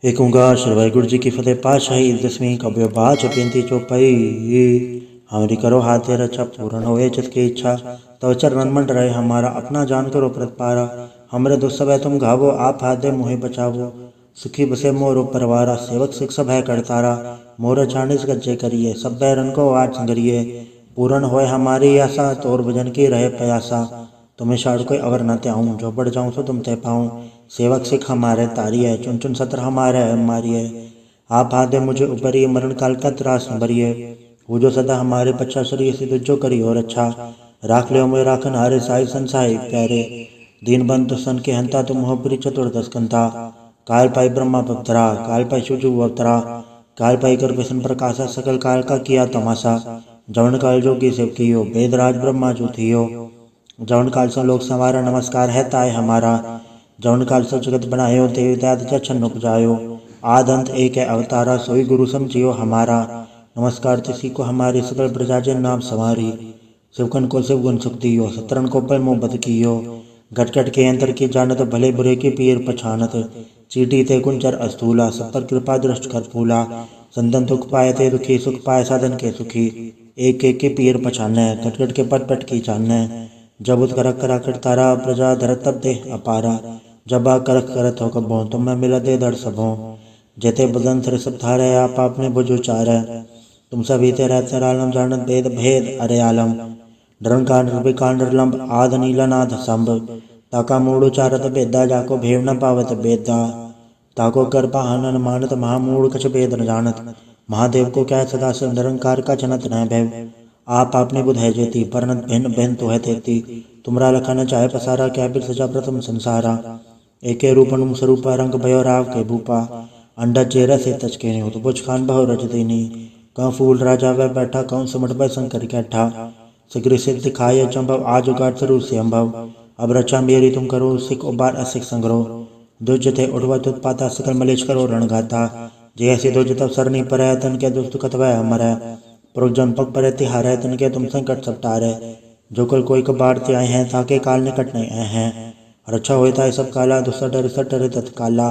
एक ओंकार श्री वाहिगुरु जी की फतेह। पातशाही 10वीं कव्य बाच बेनती चौपाई। हमारी करो हाथ रक्षा पूर्ण होए चित की इच्छा। तव चरण मंड रहे हमारा अपना जान करो प्रतिपारा। हमरे दुस्सवय तुम घावो आप हाथ दे मोहि बचावो। सुखी बसे मोर परवारा सेवक सिख सब है करतारा। मोर छानिस गज्जे करिए सब बैरन को आठ संगरिए। पूर्ण होए हमारी आशा तोर भजन की रहे प्रयासा। तुम्हें शाड़ कोई अवर न त्याऊं जो बढ़ जाऊं सो तुम तय पाऊं। सेवक सिख हमारे तारिये चुन चुन सत्र हमारे मारिये। आप हाथ दे मुझे ऊपरी मरण काल का त्रास न भरिए। वो जो सदा हमारे बच्चा शरीर से तुझो करी और अच्छा। राख लियो मुझे राखन हारे साई संसाई प्यारे। दीन बंधु सन के हंता तुम हो पुरी चतुर्दश कंता। काल पाई ब्रह्मा पवतरा काल पाई शिवजू अवतरा। काल पाई कर विष्णु प्रकाशा सकल काल का किया तमाशा। जवन काल जोगी शिव कियो वेदराज ब्रह्मा जो थियो। जवन काल से लोक संवारा नमस्कार है ताय हमारा। जवन काल से जगत बनायो देव दयाद छन्न उपजायो। आद अंत एक है अवतारा सोई गुरु समझियो हमारा। नमस्कार तिसी को हमारे सकल प्रजाजन नाम सवारी। शिवकन को शिव गुण सुख दियो सतरन को पल मुँह बद कियो। घट घट के अंतर की जानत भले बुरे की पीर पछानत। चीटी ते कुंचर अस्थूला सब पर कृपा दृष्ट कर फूला। संतन दुख पाए ते दुखी सुख पाए साधन के सुखी। एक एक के पीर पछाने घट घट के पट पट की जाने। जब उत करक करा कर तारा प्रजा धरत तब दे अपारा। जब आ करक करत हो कबो तुम मैं मिला दे दर सबो। जेते बदन थर सब थारे आप आपने बुझो चार। तुम सभी ते रहते आलम जानत भेद भेद अरे आलम। डरन कांड विकांड लंब आद नीला नाथ संभ। ताका मूड़ उचारत बेदा जाको भेव न पावत बेदा। ताको कर पाहनन मानत महामूढ़ कछ भेद न जानत। महादेव को क्या सदा से निरंकार का जनत न भैव। आप आपने बुध है जेती परनत भिन्न भिन्न तो है तेती। तुमरा लखन चाहे पसारा क्या बिर सजा प्रथम संसारा। एके रूपन स्वरूप रंग भयो राव के भूपा। अंडा चेहरा से तच के नहीं तो बुझ खान बहु रज देनी। कौ फूल राजा वह बैठा कौन सुमट बै शंकर कैठा। शीघ्र सिद्ध दिखाए चंभव आज उगाड़ स्वरूप से अम्भव। अब रचा मेरी तुम करो सिख उबार असिख संग्रो। दुज थे उठवत उत्पाता सकल मलेश करो रणगाता। जे ऐसी दुज तब सरनी पर है तन के दुष्ट कतवै अमर है। पुरजन पग पर तिहार है तन के तुम संकट सब टारे। जो कल कोई कबाड़ ते आए हैं ताके काल निकट नहीं आए हैं। रक्षा होता है सब काला दुस्सा डर सटर तत्काला।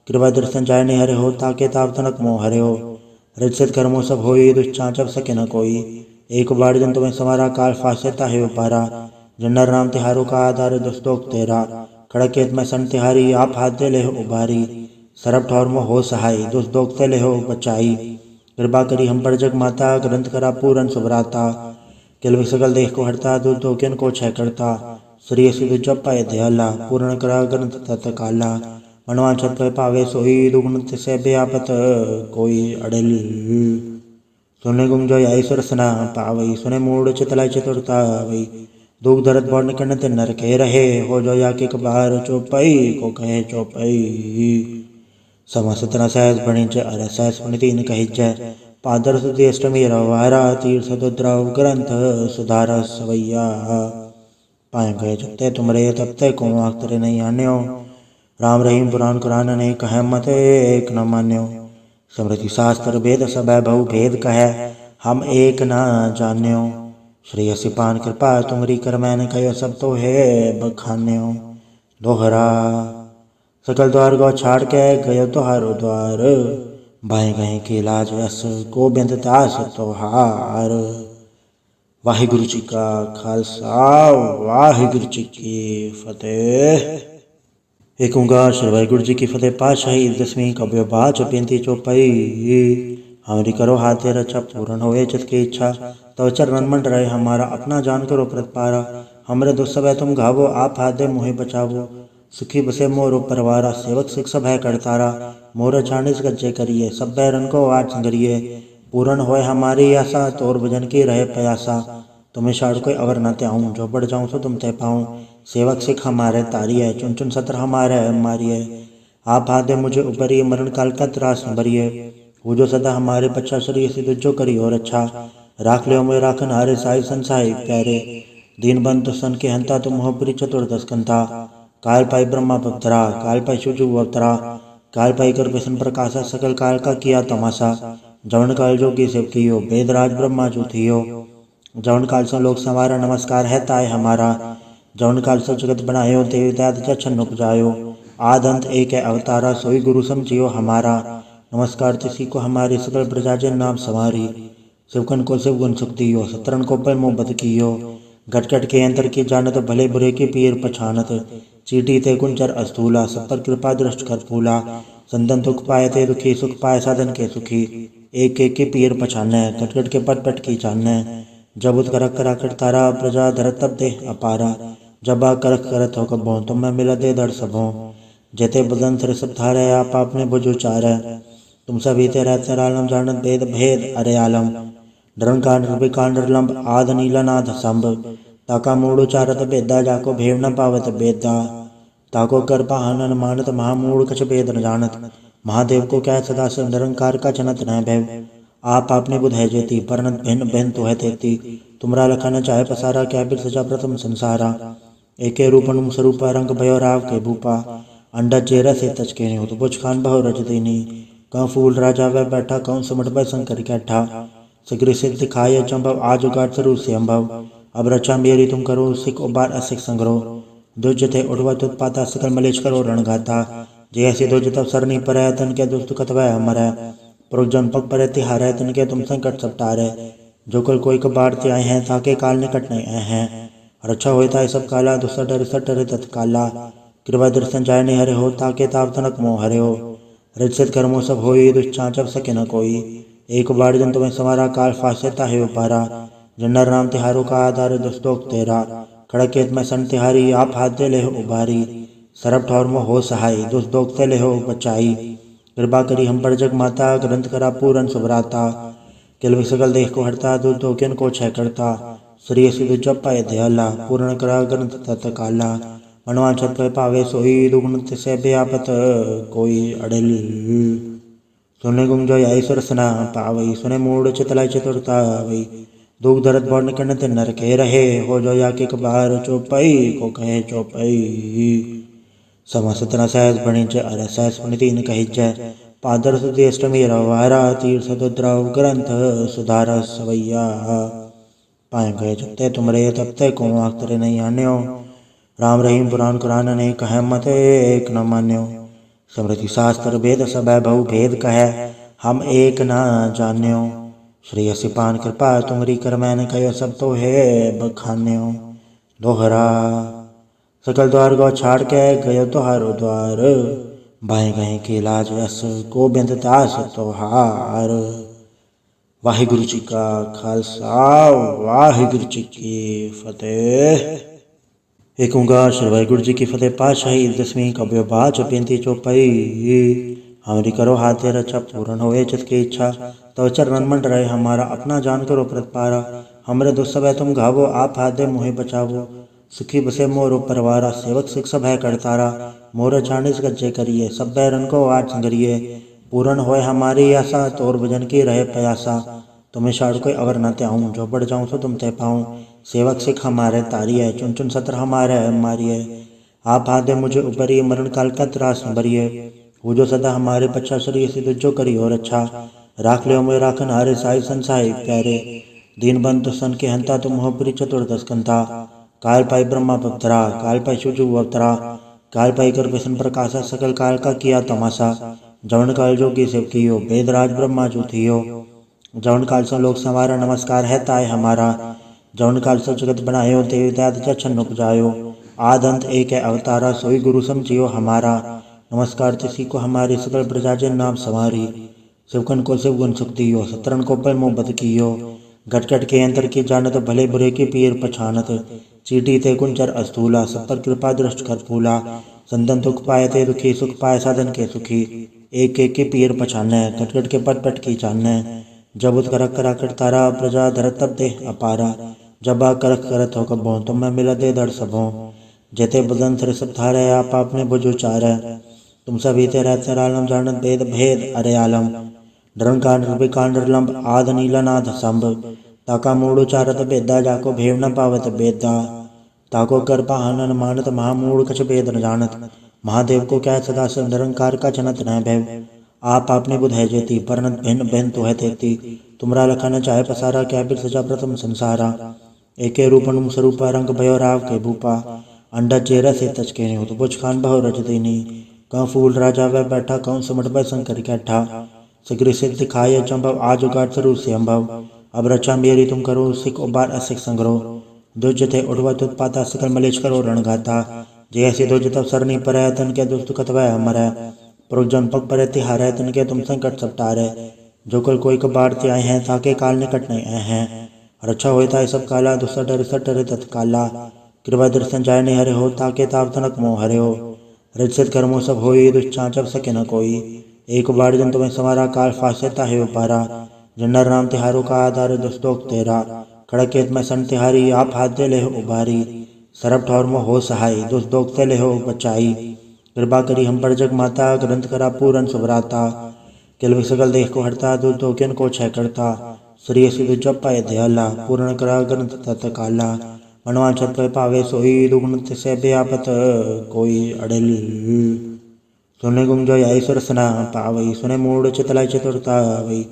कृपा दर्शन जाय नहीं हरे हो ताके ताप तनक मोह हरे हो। रजत कर्मों सब होई दुष्चांचब सके न कोई। एक बार जन तुम्हें समारा काल फासेता है उपारा। जन्नर नाम तिहारों का आधार दुष्टोक तेरा। खड़केत में सन तिहारी आप हाथ दे ले हो उबारी। सरब ठौर में हो सहाय दुष्टोक ते ले हो बचाई। कृपा करी हम पर जग माता ग्रंथ करा पूरन सुभराता। किल सकल देख को हरता दूध धोकिन को छह करता। श्री सिद्ध जप पाए दयाला पूर्ण करा ग्रंथ तत्काला। मनवा छत पे पावे सोई दुगुण से व्यापत कोई अड़ल। सुने गुम जो आई सुरसना पावई सुने मूड चितलाई चतुरता वही। दुख दर्द बौन कन ते नर के रहे हो जो या के कबार चौपाई को कहे चौपाई। समसतना सहज बणि च अर सहज बणि तीन कही जय। पादर सुधी अष्टमी रवारा तीर्थ दुद्राव ग्रंथ सुधार सवैया। पाए गए जबते तुमरे तबते को आखतरे नहीं आन्यो। राम रहीम पुराण कुरान ने कह मत एक न मान्यो। स्मृति शास्त्र वेद सब बहु भेद कहे हम एक न जान्यो। श्री असिपान कृपा तुमरी कर मैंने कहो सब तो है बखान्यो। दोहरा सकल द्वार गौ छाड़ के गयो तुहारो द्वार। बाएं गए के लाज अस गोबिंद दास तोहार। वाहिगुरु जी का खालसा वाहिगुरु जी की फतेह। एक ओंकार श्री वाहिगुरु जी की फतेह। पातशाही 10वीं कव्य बाच बेनती चौपाई। हमारी करो हाथ रक्षा पूर्ण होए चित की इच्छा। तव चरण मंड रहे हमारा अपना जान करो प्रतिपारा। हमरे दुस्सवय तुम घावो आप हाथ दे मोहि बचावो। सुखी बसे मोर परवारा सेवक सिख सब है करतारा। मोर छानिस गज्जे करिए सब बैरन को आठ संगरिए। पूर्ण होए हमारी आशा तोर भजन की रहे प्रयासा। तुम्हें शाड़ कोई अवर न त्याऊं जो बढ़ जाऊं सो तुम तय पाऊं। सेवक सिख हमारे तारिये चुन चुन सत्र हमारे मारिये। आप हाथ दे मुझे ऊपरी मरण काल का त्रास न भरिए। वो जो सदा हमारे बच्चा शरीर से तुझो करी और अच्छा। राख लियो मुझे राखन हारे साई संसाई प्यारे। दीन बंधु सन के हंता तुम हो पुरी चतुर्दश कंता। काल पाई ब्रह्मा पवतरा काल पाई शिवजू अवतरा। काल पाई कर विष्णु प्रकाशा सकल काल का किया तमाशा। जवन काल जोगी शिव कियो वेदराज ब्रह्मा जो थियो। जवन काल से लोक संवारा नमस्कार है ताय हमारा। जवन काल से जगत बनायो देव दयाद छन्न उपजायो। आदंत एक है अवतारा सोई गुरु समझियो हमारा। नमस्कार तिसी को हमारी सकल प्रजाजन नाम समारी। शिवकन को शिव गुण सुख दियो सतरन को पर मोह बद कियो। घट घट के अंतर की जानत भले बुरे की पीर पछानत। चीटी ते कुंचर अस्थूला सब पर कृपा दृष्ट कर फूला। संतन दुख पाए ते दुखी सुख पाए साधन के सुखी। एक एक की पीर पछाने घट घट के पट पट की चाने। जब उत करक करा कर तारा प्रजा धरत तब दे अपारा। जब आ करक करत हो कबो तुम मैं मिला दे दर सबो। जेते बदन सिर सब थारे आप आपने बुझ उचारे। तुम सभी ते रहते आलम जानत भेद भेद अरे आलम। डरन कांड विकांड लंब आद नीला नाथ संभ। ताका मूड उचारत बेदा जाको भेव न पावत बेदा। ताको कर पाहन मानत महामूड कछ भेद न जानत। महादेव को क्या सदा से निरंकार का जनत न भैव। आप आपने बुध है जेती परनत भिन्न भिन्न तो है तेती। तुमरा लखन चाहे पसारा क्या बिर सजा प्रथम संसारा। एके रूपन स्वरूप रंग भयो राव के भूपा। अंडा चेहरा से तच के हो तो बुझ खान बहु रज देनी। कं फूल राजा वह बैठा कौन सुमट बै शंकर कैठा। सिगरी सिद्ध दिखाए चंभव आज उगाड़ सरू से अम्भव। अब रचा मेरी तुम करो सिख उबार असिख संग्रो। दुज थे उठवत उत्पाता सकल मलेश करो रणगाता। जैसे दुज तब सरनी पर तन के दुष्ट कतवै अमर। पुरुजन पग पर तिहार तन के तुम संकट सब टारे। जो कल कोई कबाड़ ते आए हैं ताके काल निकट नहीं आए हैं। रक्षा होता है सब काला दुस्सा डर सटर तत्काला। कृपा दर्शन जाय नहीं हरे हो ताके ताप तनक मोह हरे हो। रजत कर्मो सब होई दुष्चांचब सके न कोई। एक बार जन तुम्हें समारा काल फासेता है उपारा। जन्नर राम तिहारों का आधार दुस्तोक तेरा। खड़केत में सन तिहारी आप हाथ दे ले हो उबारी। सरब ठौर में हो सहाय दुष्ट दोख ते ले हो बचाई। कृपा करी हम पर जग माता ग्रंथ करा पूरन सुभराता। किल सकल देख को हरता दुष्ट दोखियन को छह करता। श्री सिद्ध जप पाए दयाला पूर्ण करा ग्रंथ तत्काला। मनवा छत पे पावे सोई दुगुण से व्यापत कोई अड़ल। सुने गुम जो आई सुरसना पावई सुने मूड चितलाई चतुरता वही। दुख दर्द बौन कन ते नर के रहे हो जो या के कबार चौपाई को कहे चौपाई। समा सतना सहज बणी जय अरे सहज बणी तीन कही जय। पादर सुधी अष्टमी रवारा तीर्थ दुद्रव ग्रंथ सुधार सवैया। पाए गए जबते तुमरे तबते को आखतरे नहीं आन्यो। राम रहीम पुराण कुरान ने कह मत एक न मान्यो। स्मृति शास्त्र वेद सब बहु भेद कहे हम एक न जान्यो। श्री असिपान कृपा तुमरी कर मैंने कहो सब तो है बखान्यो। दोहरा सकल द्वार गौ छाड़ के गयो तुहारो द्वार। बाएं गए के लाज यस गोबिंद दास तोहार। वाहिगुरु जी का खालसा वाहिगुरु जी की फतेह। एक ओंकार श्री वाहिगुरु जी की फतेह। पातशाही 10वीं कव्य बाच बेनती चौपाई। हमारी करो हाथ रक्षा पूर्ण होए चित की इच्छा। तो चरण मंड रहे हमारा अपना जान करो प्रतपारा। हमरे दुख सब है तुम घावो आप हाथ दे मोहे बचावो। सुखी बसे मोरो परवारा सेवक सिख सब है करतारा। मोर छानिस गज्जे करिए सब बैरन को आज संगरिए। पूर्ण होए हमारी आशा तोर भजन की रहे प्रयासा। तुम्हें शाड़ कोई अवर न त्याऊँ जो बढ़ जाऊँ तो तुम तय पाऊँ। सेवक सिख हमारे तारी है चुन चुन सत्र हमारे मारिए। आप हाथ दे मुझे ऊपरी मरण काल का त्रास न भरिए। वो जो सदा हमारे पच्छा श्री सिद्ध जो करी और अच्छा। राख लियो मुझे राखन हारे साई संसाई प्यारे। दीन बंद सन के हंता तुम हो पुरी चतुर्दश कंता। काल पाई ब्रह्मा पवतरा काल पाई शुजु अवतरा। काल पाई कर विष्णु प्रकाशा सकल काल का किया तमाशा। जवन काल जोगी शिव कियो वेदराज ब्रह्मा जो थियो। जवन काल से लोक संवारा नमस्कार है ताय हमारा। जवन काल से जगत बनायो देव दैत जछन उपजायो। आदंत एक है अवतारा सोई गुरु समझियो हमारा। नमस्कार तिसी को हमारी सकल प्रजाजन नाम समारी। शिवकन को शिव गुण सुख दियो सतरन को पर मोह बद कियो। घट घट के अंतर की जानत भले बुरे की पीर पछानत। चीटी ते कुंचर अस्थूला सब पर कृपा दृष्ट कर फूला। संतन दुख पाए ते दुखी सुख पाए साधन के सुखी। एक एक की पीर पछाने घट घट के पट पट की चाने। जब उत करक करा कर तारा प्रजा धरत तब दे अपारा। जब आ करक करत हो कबो तुम मैं मिला दे दर सबो। जेते बदन सिर सब थारे आप आपने बुझ उचारे। तुम सभी ते रहते आलम जानत भेद भेद अरे आलम। डरन कांड विकांड लंब आद नीला नाथ संभ। ताका मूड उचारत बेदा जाको भेव न पावत बेदा। ताको कर पाहन मानत महामूड कछ भेद न जानत। महादेव को क्या सदा से निरंकार का जनत न भैव। आप आपने बुध है जेती परनत भिन्न भिन्न तो है तेती। तुमरा लखन चाहे पसारा क्या बिर सजा प्रथम संसारा। एके रूपन स्वरूप रंग भयो राव के भूपा। अंडा चेहरा से तच के हो तो बुझ खान बहु रज देनी। कं फूल राजा वह बैठा कौन सुमट बै शंकर कैठा शीघ्र सिद्ध दिखाए चंभव आज उगाड़ स्वरूप से अम्भव अब रचा मेरी तुम करो सिख उबार असिख संग्रह दुज थे उठवत उत्पाता सकल मलेश करो रणगाता जैसी दुज तब सरनी पर तन के दुष्ट कतवै मरै पुरुजन पग पर तिहार तन के तुम संकट सब टारे जो कल कोई कबाड़ ते आए हैं ताके काल निकट नहीं आए हैं रक्षा होता सब काला दुस्सा डर सटर तत्काला कृपा दर्शन जाय नहीं हरे हो ताके ताप तनक मोह हरे हो रजत कर्मों सब होई दुष्चांचब सके न कोई एक बार जन तुम्हें समारा काल फासेता है उपारा जन्नर राम तिहारों का आधार दुस्तोक तेरा खड़केत में सन तिहारी आप हाथ दे ले हो उबारी सरब ठौर में हो सहाय दुस्तोक ते ले हो बचाई कृपा करी हम पर जग माता ग्रंथ करा पूरन सुभराता किल सकल देह को हरता दुर्दोकिन को छह करता श्री सिद्ध जप पाए दयाला पूर्ण करा ग्रंथ तत्काला मनवांछत पे पावे सोई दुगुण से व्यापत कोई अड़ल सुने गुम जो ईश्वर सना पावई सुने मूड चितलाई चतुरता वही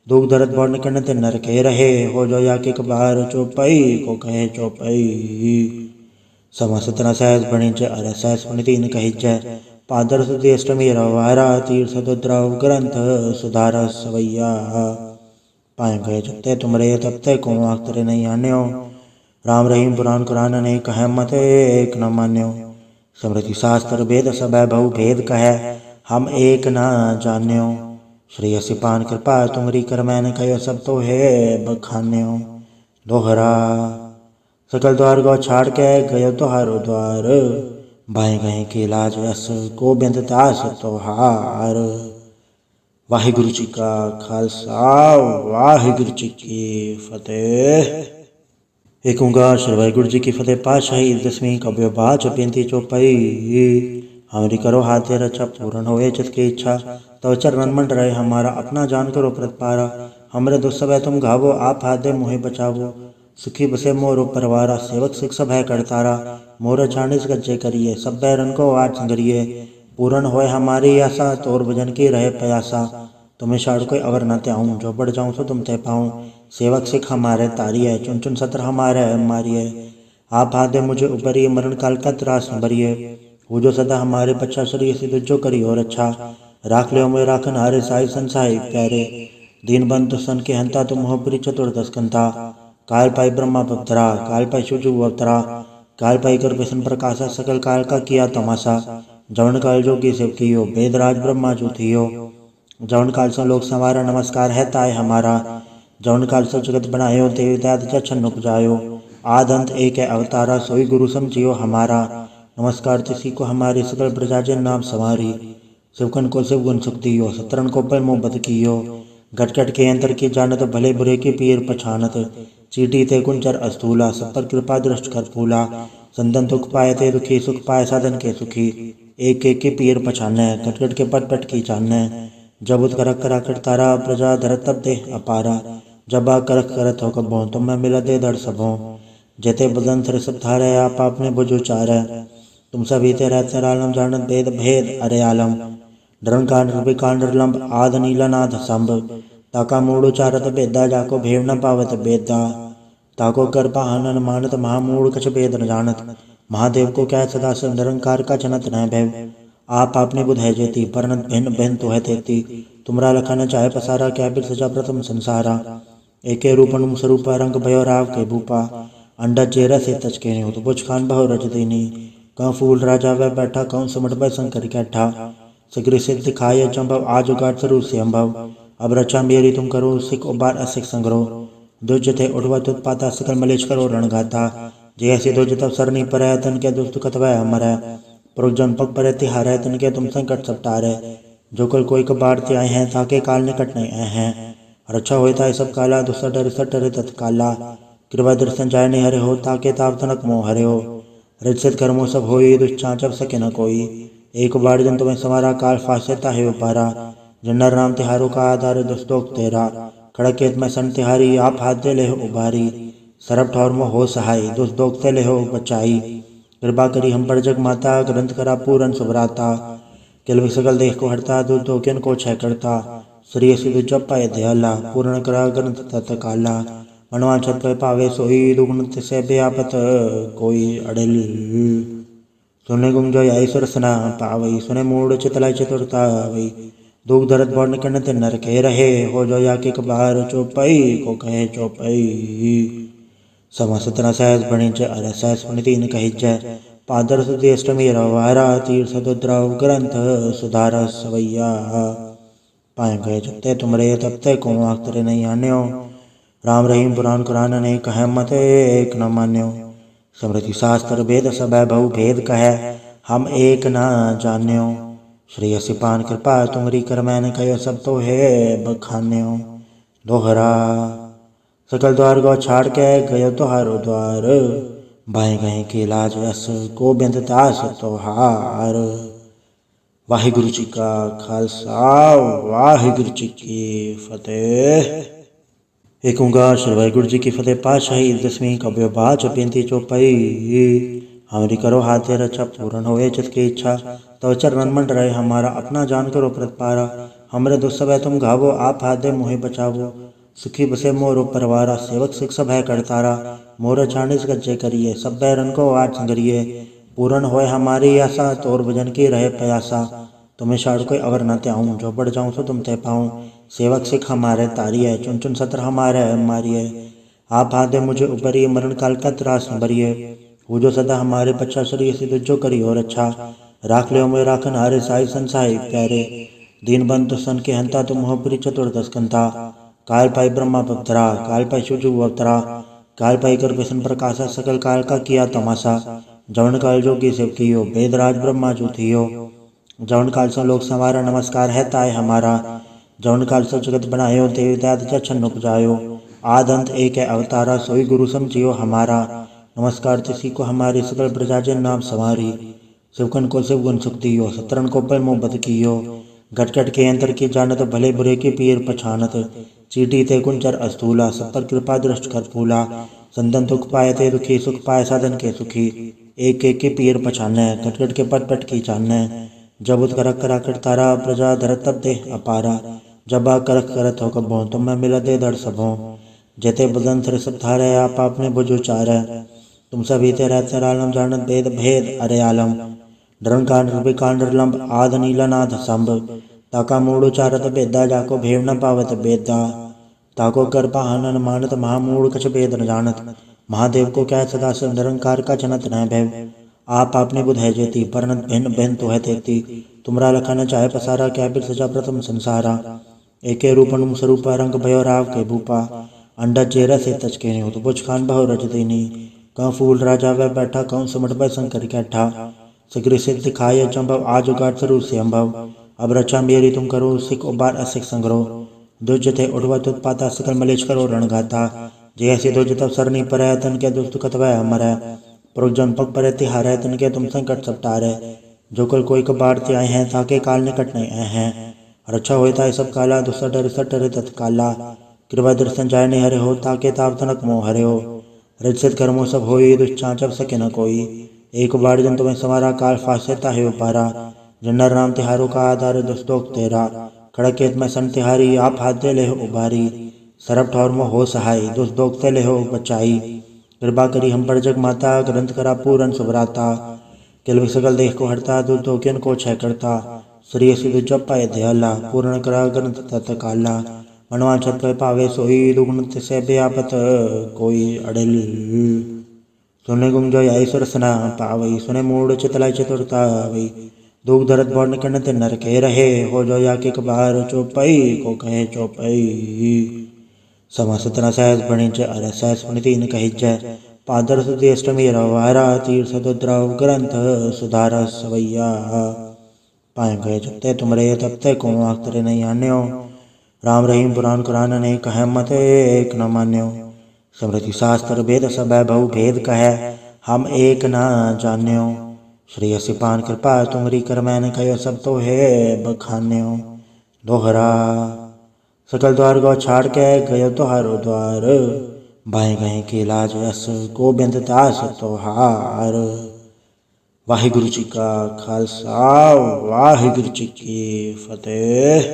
दुख दर्द बौर्ण कर्ण ते नर के रहे हो जो या के कबार चौपाई को कहे चौपाई समा सतना सहज बणी च अरे सहज बणी तीन कही च पादर सुधी अष्टमी रवारा तीर्थ दुद्रव ग्रंथ सुधार सवैया पाए गए जबते तुमरे तबते को आखतरे नहीं आन्यो राम रहीम पुराण कुरान ने कह मत एक न मान्यो स्मृति शास्त्र वेद सब बहु भेद कह हम एक न जान्यो श्री असिपान कृपा तुमरी कर मैंने कहो सब तो है बखान्यो दोहरा सकल द्वार गौ छाड़ के गयो तोहारो द्वार बाएं गए के लाज यस गोबिंद दास तोहार वाहिगुरु जी का खालसा वाहिगुरु जी की फतेह। एक ओंकार श्री वाहिगुरु जी की फतेह। पातशाही 10वीं कव्य बाच बेनती चौपाई हमारी करो हाथ रक्षा पूर्ण होए चित की इच्छा तो चरण मंड रहे हमारा अपना जान करो प्रतिपारा हमरे दुस्सवै तुम घावो आप हाथ दे मोहे बचावो सुखी बसे मोरो परवारा सेवक सिख सब है करतारा मोर छानिस गज्जे करिए सब बैरन को आज संगरिए पूर्ण होए हमारी आशा तोर भजन की रहे प्यासा तुम्हें शाड़ कोई अवर न त्याऊँ जो बढ़ जाऊँ तो तुम तय पाऊँ सेवक सिख हमारे तारी है चुन चुन सत्र हमारे मारिए आप हाथ दे मुझे उपरी मरण काल का त्रास न भरिए वो जो सदा हमारे बच्चा शरीर सिद्ध जो करी और अच्छा राख ले मैं राखन हारे साई संसाई प्यारे दीन बंधु सन के हंता तुम हो पुरी चतुर्दश कंता काल पाई ब्रह्मा पवतरा काल पाई शुजु अवतरा काल पाई कर व्यसन प्रकाशा सकल काल का किया तमाशा जवन काल जोगी शिव कियो वेदराज ब्रह्मा जो थियो जवन काल से लोक संवारा नमस्कार है ताय हमारा जवन काल से जगत बनायो देव दाद छन उपजायो आद अंत एक है अवतारा सोई गुरु समझियो हमारा नमस्कार तिसी को हमारी सकल प्रजाजन नाम सवारी शिवकन को शिव गुण सुख दियो सतरन को पर मोह बद कियो घट घट के अंतर की जानत भले बुरे की पीर पछानत चीटी ते कुंचर अस्थूला सब पर कृपा दृष्ट कर फूला संतन दुख पाए ते दुखी सुख पाए साधन के सुखी एक एक के पीर पछाने घट घट के पट पट की चाने जब उत करक करा कर तारा प्रजा धरत तब दे अपारा जब आ करक करत हो कबो तुम मैं मिला दे दर सबो जेते बदन थर सब थारे आप आपने बुझो चार तुम सभी ते रहते आलम जानत भेद भेद अरे आलम डरन कांड रूपी कांड लंब आद नीला नाथ संभ ताका मूड़ चारत बेदा जाको भेव न पावत बेदा ताको कर पाहनन मानत महामूड़ कछ भेद न जानत महादेव को क्या सदा से निरंकार का जनत न भैव आप आपने बुध है जेती परनत भिन्न भिन्न तो है तेती तुमरा लखन चाहे पसारा क्या बिर सजा प्रथम संसारा एके रूपन स्वरूप रंग भयो राव के भूपा अंडा चेरा से तचके हो तो बुझ खान बहु रज देनी कं फूल राजा वह बैठा कौन सुमट बै शंकर कैठा शीघ्र सिद्ध दिखाए चंभव आज उगाड़ स्वरूप से अम्भव अब रचा मेरी तुम करो सिख उबार असिख संग्रह दुज थे उठवत उत्पाता सकल मलेश करो रणगाता जैसे दुज तब सरनी पर तन के दुष्ट कतवै मरै पुरुजन पग पर तिहार तन के तुम संकट सब टारे जो कल कोई कबाड़ ते आए हैं ताके काल निकट नहीं आए हैं रक्षा होता सब काला दुस्सा डर सटर तत्काला कृपा दर्शन जाय नहीं हरे हो ताके ताप तनक मोह हरे हो रजत कर्मों सब होई दुष्चांचब सके न कोई एक बार जन तुम्हें समारा काल फासेता है उपारा जन्नर राम तिहारों का आधार दुस्तोक तेरा खड़केत में सन तिहारी आप हाथ दे ले हो उबारी सरब ठौर में हो सहाय दुस्तोक ते ले हो बचाई कृपा करी हम पर जग माता ग्रंथ करा पूरन सुभराता किल सकल देह को हरता दुर्दोकिन को छह करता श्री सिद्ध जप पाए दयाला पूर्ण करा ग्रंथ तत्काला मनवांछत पे पावे सोई दुगुण से व्यापत कोई अड़ल सुने गुंजो आई सुरसना पावई सुने मूड चितलाई चतुरता वही दुख दर्द बौर निकलने ते नरके रहे हो जो या के कबार चौपाई को कहे चौपाई समसतना सहज बणी च अर सहज बणी तीन कही जय पादर सुधी अष्टमी रवारा तीर्थ दुद्रव ग्रंथ सुधार सवैया पाए गए जबते तुमरे तबते को आखतरे नहीं आन्यो राम रहीम पुराण कुरान अनेक कह मत एक न मान्यो स्मृति शास्त्र भेद सब बहु भेद कहे हम एक न जान्यो श्री असिपान कृपा तुमरी कर मैंने कहो सब तो है बखान्यो दोहरा सकल द्वार गौ छाड़ के गयो तोहारो द्वार बाएं गए के लाज यस गोबिंद दास तोहार। वाहिगुरु जी का खालसा वाहिगुरु जी की फतेह। एक ओंकार श्री वाहिगुरु जी की फतेह। पातशाही 10वीं कव्य बाच बेनती चौपाई हमारी करो हाथे रचा पूर्ण होए चित की इच्छा तो चरण मंड रहे हमारा अपना जान करो प्रतिपारा हमरे दुस्सव तुम घावो आप हाथ दे मोहे बचावो सुखी बसे मोरो परवारा सेवक सिख सब है करतारा मोर छानिस गज्जे करिए सब बैरन को आठ संगरिए पूर्ण होए हमारी आशा तोर भजन की रहे प्रयासा तुम्हें शाड़ कोई अवर न त्याऊं जो बढ़ जाऊं तो तुम तय पाऊं सेवक सिख हमारे तारिये चुन चुन सत्र हमारे मारिये आप हाथ दे मुझे उपरिए मरण काल का त्रास न भरिए वो जो सदा हमारे बच्चा शरीर सिद्ध जो करी और अच्छा राख ले में राखन हारे साई संसाई प्यारे दीन बंधु सन के हंता तुम मोहपुरी चतुर्दश कंता काल पाई ब्रह्मा पवतरा काल पाई शुजु अवतरा काल पाई कर व्यसन प्रकाशा सकल काल का किया तमाशा जवन काल जोगी शिव कियो वेदराज ब्रह्मा जो थियो जवन काल से लोक संवारा नमस्कार है ताय हमारा जवन काल से जगत बनायो देव दाद छन उपजायो आद अंत एक है अवतारा सोई गुरु समझियो हमारा नमस्कार तिसी को हमारी सकल प्रजाजन नाम सवारी शिवकन को शिव गुण सुख दियो सतरन को पर मुँह बद कियो घटघट के अंतर की जानत भले बुरे की पीर पछानत चीटी ते कुंचर अस्थूला सब पर कृपा दृष्ट कर फूला संतन दुख पाए ते दुखी सुख पाए साधन के सुखी एक एक के पीर पछाने घटघट के पट पट की जानने जब उत करक करा कर तारा प्रजा धरत तब दे अपारा जब आ करक करत हो कबो तुम मैं मिला दे दर सबो जेते बदन सिर सब थारे आप आपने बुझो चारे तुम सभी ते रहते आलम जानत भेद भेद अरे आलम डरन कांड विकांड लंब आद नीला नाथ संभ ताका मूड़ चारत बेदा जाको भेव न पावत बेदा ताको कर पाहनन मानत महामूड़ कछ भेद न जानत महादेव को क्या सदा से निरंकार का जनत न भैव आप आपने बुध है जेती परनत भिन्न भिन्न तो है तेती तुमरा लखन चाहे पसारा क्या बिर सजा प्रथम संसारा एके रूपन स्वरूपा रंग भयो राव के भूपा अंडा चेरा से तचके नहीं हो तो बुझ खान बहु रज देनी कौ फूल राजा वह बैठा कौन सुमट बै शंकर कैठा सिगरी सिद्ध दिखाए चंभव आज उगाट स्वरूप से अम्भव अब रचा मेरी तुम करो सिख उबार असिख संग्रह दुज थे उठवा उत्पाता सकल मलेश करो रणगाता जैसे दुज तब सरनी पर तन के दुष्ट कतवा मर पुरुजन पग पर तिहार तन के तुम संकट सपटारे जो कल कोई कबार ते आए हैं ताके काल निकट नहीं आए हैं रक्षा होता सब काला दुसर डर सटर तत्काला कृपा दर्शन जाय नहीं हरे हो ताके ताप तनक मोह हरे हो रजसित कर्मों सब होई दुष्चा जब सके न कोई एक बार जन तुम्हें समारा काल फासता है उपारा जन्नर राम तिहारों का आधार दुष्टोक तेरा खड़केत में सन तिहारी आप हाथ दे ले हो उबारी सरब ठौर में हो सहाय दुष्टोक ते ले हो बचाई कृपा करी हम पर जग माता ग्रंथ करा पूरन सुभराता किल सकल देह को हरता दुर्दोकियन को छय करता श्री सिद्ध जप पाए दयाला पूर्ण करा ग्रंथ तत्काला मनवा छत पे पावे सोई दुगुण से व्यापत कोई अड़ल सुने गुम जो आई सुरसना पावई सुने मूड चितलाई चतुरता वही दुख दर्द बौर निकलने ते नरके रहे हो जो या के कबार चौपाई को कहे चौपाई समसतना सहज बणी च अर सहज बणी तीन कही जय पादर सुधी अष्टमी रवारा तीर्थ दुद्रव ग्रंथ सुधार सवैया पाए गए जबते तुमरे तबते को आखतरे नहीं आन्यो राम रहीम पुराण कुरान अनेक कह मत एक न मान्यो स्मृति शास्त्र भेद सब बहु भेद कहे हम एक न जान्यो श्री असिपान कृपा तुमरी कर मैंने कहो सब तो है बखान्यो दोहरा सकल द्वार गौ छाड़ के गयो तोहारो द्वार बाएं गए के लाज यस गोबिंद दास तोहार। वाहिगुरु जी का खालसा वाहिगुरु जी की फतेह।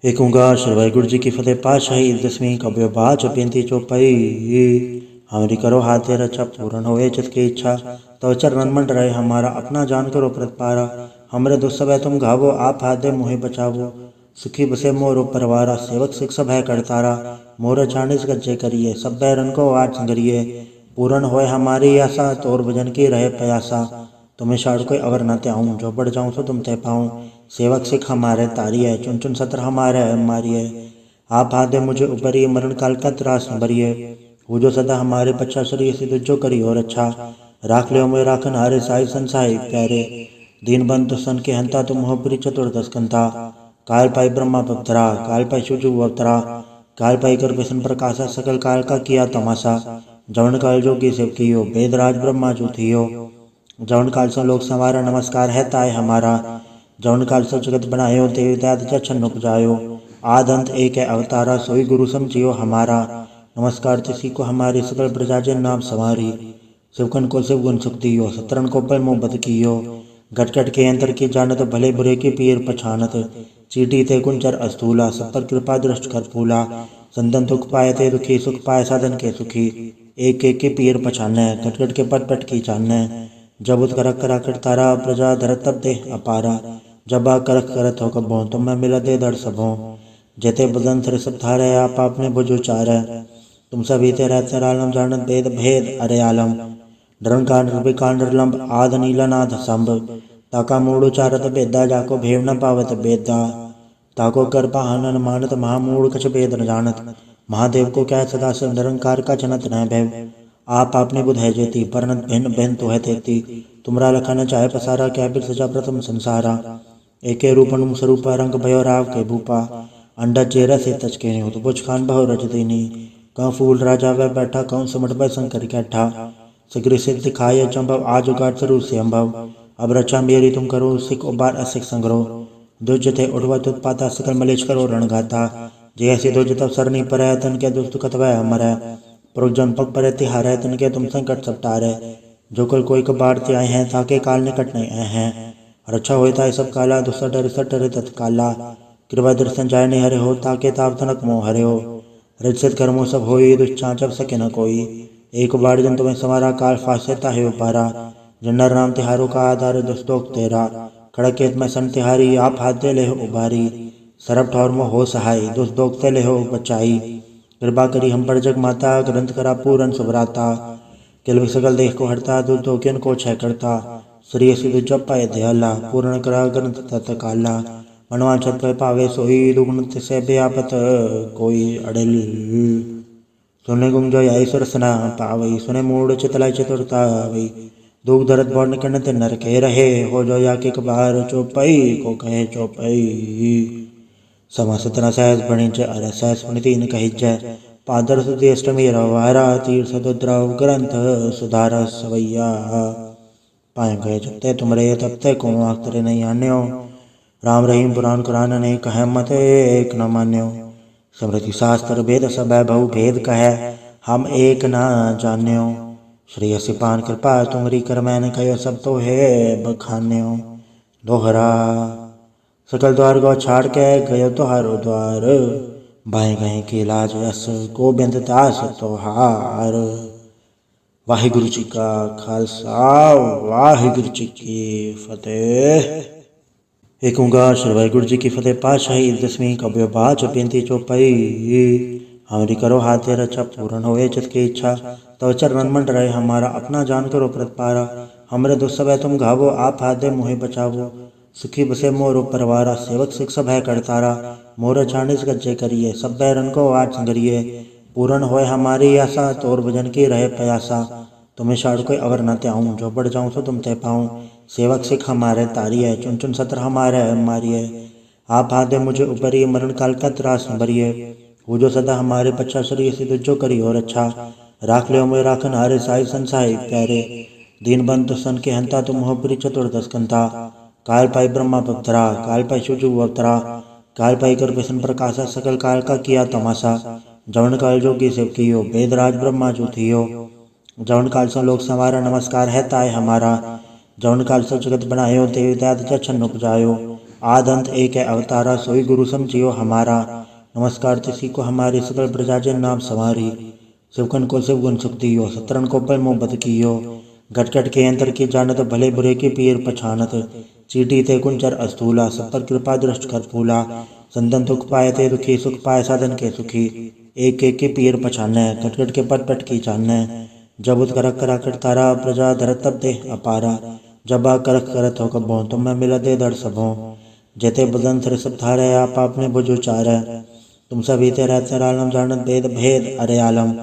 एक ओंकार श्री वाहिगुरु जी की फतेह। पातशाही 10वीं कव्य बाच बेनती चौपाई हमारी करो हाथे रचा पूर्ण होए चित की इच्छा तव चरणन मंड रहे हमारा अपना जान करो प्रतिपारा। हमरे दुस्सह तुम घावो आप हाथ दे मोहि बचावो। सुखी बसे मोर परवारा सेवक सिख सब है करतारा। मोर चाणिस गज्जे करिए सब बैरन को आज संगरिए। पूर्ण होए हमारी आशा तोर भजन की रहे प्रयासा। तुम्हें शाड़ कोई अवर न त्याऊँ जो बढ़ जाऊँ सो तुम तय पाऊँ। सेवक सिख हमारे तारिये चुन चुन सत्र हमारे मारिये। आप हाथ दे मुझे उपरिए मरण काल का त्रास न भरिए। वो जो सदा हमारे पच्छा शरीर से जो करी और अच्छा। राख ले में राखन हारे साई संसाई प्यारे। दीन बंधु सन के हंता तुम हो पुरी चतुर्दश कंता। काल पाई ब्रह्मा पवतरा काल पाई शिवजू अवतरा। काल पाई कर विष्णु प्रकाशा सकल काल का किया तमाशा। जवन काल जोगी शिव कियो वेदराज ब्रह्मा जो थियो। जवन काल से लोक संवारा नमस्कार है ताय हमारा। जवन काल से जगत बनायो देव दयाद छन्न उपजायो। आद अंत एक है अवतारा सोई गुरु समझियो हमारा। नमस्कार तिसी को हमारी सकल प्रजा जन नाम संवारी। शिवकन को शिव गुण सुख दियो सतरन को पल मुँह बद कियो। घट घट के अंतर की जानत भले बुरे की पीर पछानत। चीटी थे कुंचर अस्थूला सब पर कृपा दृष्ट कर फूला। संतन दुख पाए थे दुखी सुख पाए साधन के सुखी। एक एक के पीर पछाने घट घट के पट पट की चाने। जब उत करक करा कर तारा प्रजा धरत तब दे अपारा। जब आ करक करत हो कबो तुम मैं मिला दे दर सबों। जेते बदन सर सब थारे आप आपने बुझो चार। तुम सभी ते रहते आलम जानत भेद भेद अरे आलम। डरन कांड कांड लंब आद नीला नाथ संभ। ताका मूड़ उचारत बेदा जाको भेव न पावत बेदा। ताको कर पाहन मानत महामूड़ कछ भेद न जानत। महादेव को क्या सदा से निरंकार का जनत न भैव। आप आपने बुध है जेती परनत भिन्न भिन्न तो है तेती। तुमरा लखन चाहे पसारा क्या बिर सजा प्रथम संसारा। एके रूपन स्वरूप रंग भयो राव के भूपा। अंडा चेहरा से तच के नहीं हो तो बुझ खान बहु रज देनी। कहूँ फूल राजा वह बैठा कहूँ सुमट भय शंकर कैठा। शीघ्र सिद्ध दिखाए चंभव आज उगाट स्वरूप से अम्भव। अब रचा मेरी तुम करो सिख उबार असिख संग्रह। दुज थे उठवत उत्पाता सकल मलेश करो रणगाता। जैसे दुज तब सरनी पर तन के दुष्ट कतवै अमर। पुरुषजन पग पर तिहार तन के तुम संकट सब टारे। जो कल कोई कबाड़ते आए हैं ताके काल निकट नहीं आए हैं। रक्षा होता है सब काला दुस्सा डर सटर तत्काला। कृपा दर्शन जाय नहीं हरे हो ताके ताप तनक मोह हरे हो। रजसित कर्मों सब होई दुष्चा जब सके न कोई। एक बार जन तुम्हें समारा काल फासता है उपारा। जन्नर राम तिहारों का आधार दुस्तोक तेरा। खड़केत में सन तिहारी आप हाथ दे ले हो उबारी। सरब ठौर में हो सहाय दुष्ट दोखते ले हो बचाई। कृपा करी हम पर जग माता ग्रंथ करा पूरन सुभराता। किल सकल देख को हरता दुष्ट दोकियन को छह करता। श्री सिद्ध जप पाए दयाला पूर्ण करा ग्रंथ तत्काला। मनवान छत पे पावे सोई दुगुण से व्यापत कोई अड़ल। सुने गुम जो ईश्वर सना पावई सुने मूड चितलाई चतुरता वही। दुख दर्द बौन कन ते नर के रहे हो जो या के कबार चौपाई को कहे चौपाई। समा सतना सहस बणिज अर सहस बणि तीन कहिज। पादर सुधि अष्टमी रवारा तीर्थ दुद्रव ग्रंथ सुधार सवैया। पाए गए जबते तुमरे तबते को आखतरे नहीं आन्यो। राम रहीम पुराण कुरान ने कहे मत एक न मान्यो। स्मृति शास्त्र भेद सब बहु भेद कहे हम एक न जान्यो। श्री सिपान कृपा तुमरी कर मैंने कहो सब तो है बखान्यो। दोहरा सकल द्वार गो छाड़ के गयो तोहारो द्वार। बाएं गए के लाज यस गोबिंद दास तोहार। वाहिगुरु जी का खालसा वाहिगुरु जी की फतेह। एक ओंकार श्री वाहिगुरु जी की फतेह। पातशाही 10वीं कव्य बाच बेनती चौपाई। हमारी करो हाथ दे रक्षा पूर्ण होए चित की इच्छा। तव चरणन मंड रहे हमारा अपना जान करो प्रतिपारा। हमरे दुस्सह तुम घावो आप हाथ दे मोहि बचावो। सुखी बसे मोर परवारा सेवक सिख सब है करतारा। मोर चाणिस गज्जे करिए सब बैरन को आज संगरिए। पूर्ण होए हमारी आशा तोर भजन की रहे प्रयासा। तुम्हें शाड़ कोई अवर न त्याऊँ जो बढ़ जाऊँ सो तुम तय पाऊँ। सेवक सिख हमारे तारिये चुन चुन सत्र हमारे मारिये। आप हाथ दे मुझे उपरिए मरण काल का त्रास न भरिए। वो जो सदा हमारे पच्छा शरीर से जो करी और अच्छा। राख ले में राखन हारे साई संसाई प्यारे। दीन बंधु सन के हंता तुम हो पुरी चतुर्दश कंता। काल पाई ब्रह्मा पवतरा काल पाई शिवजू अवतरा। काल पाई कर विष्णु प्रकाशा सकल काल का किया तमाशा। जवन काल जोगी शिव कियो वेदराज ब्रह्मा जो थियो। जवन काल से लोक संवारा नमस्कार है ताय हमारा। जवन काल से जगत बनायो देव दयाद छन्न उपजायो। आद अंत एक है अवतारा सोई गुरु समझियो हमारा। नमस्कार तिसी को हमारी सकल प्रजा जन नाम संवारी। शिवकन को शिव गुण सुख दियो सतरन को पल मुँह बद कियो। घट घट के अंतर की जानत भले बुरे की पीर पछानत। चीटी ते कुंचर अस्थूला सब पर कृपा दृष्ट कर फूला। संतन दुख पाए ते दुखी सुख पाए साधन के सुखी। एक एक के पीर पछाने घट घट के पट पट की चाने। जब उत करक करा कर तारा प्रजा धरत तब दे अपारा। जब आ करक करत हो कबो तुम मैं मिला दे दर सबो। जेते बदन सिर सब थारे आप आपने बुझ उचारे। तुम सभी ते रहते आलम जानत भेद भेद अरे आलम।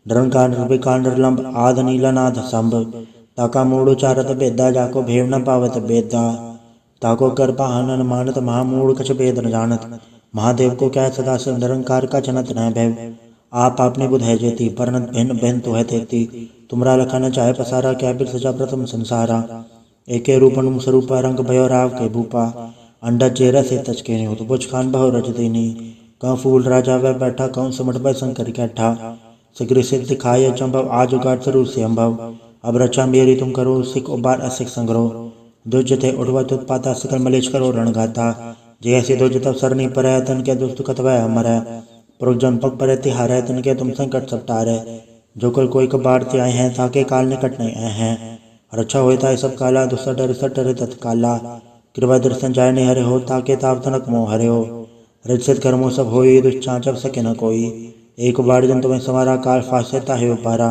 निरंकार निर्विकार निर्लंब आद नीलनाथ संभ। ताका मूढ़ उचारत बेदा जाको भेव न पावत बेदा। ताको कर पाहन मानत महामूढ़ कछ भेद न जानत। महादेव को क्या सदा से निरंकार का जनत न भैव। आप आपने बुध है जेती परनत भिन्न भिन्न तो है तेती। तुमरा लखन चाहे पसारा क्या बिर सजा प्रथम संसारा। एके रूपन स्वरूप रंग भयो राव के भूपा। अंडा चेहरा से तचके नहीं हो तो बुझ खान बहु रज देनी। कौ फूल राजा वह बैठा कौन सुमट भय शंकर कैठा। शीघ्र सिद्ध दिखाए चंभव आज उगाड़ स्वरूप से अम्भव। अब रचा मेरी तुम करो सिख उबार असिख संग्रह। दुज थे उठवत उत्पाता सकल मलेश करो रणगाता। जैसे दुज तब सरनी पर तन के दुष्ट कतवै अमर। पुरुषजन पग पर तिहार तन के तुम संकट सब टारे। जो कल कोई कबाड़ ते आए हैं ताके काल निकट नहीं आए हैं। रक्षा होता है सब काला दुस्सा डर सटर तत्काला। कृपा दर्शन जाय नहीं हरे हो ताके ताप तनक मोह हरे हो। रजसित कर्मों सब होई दुष्चाचब सके न कोई। एक बार जन तुम्हें समारा काल फासता है उपारा।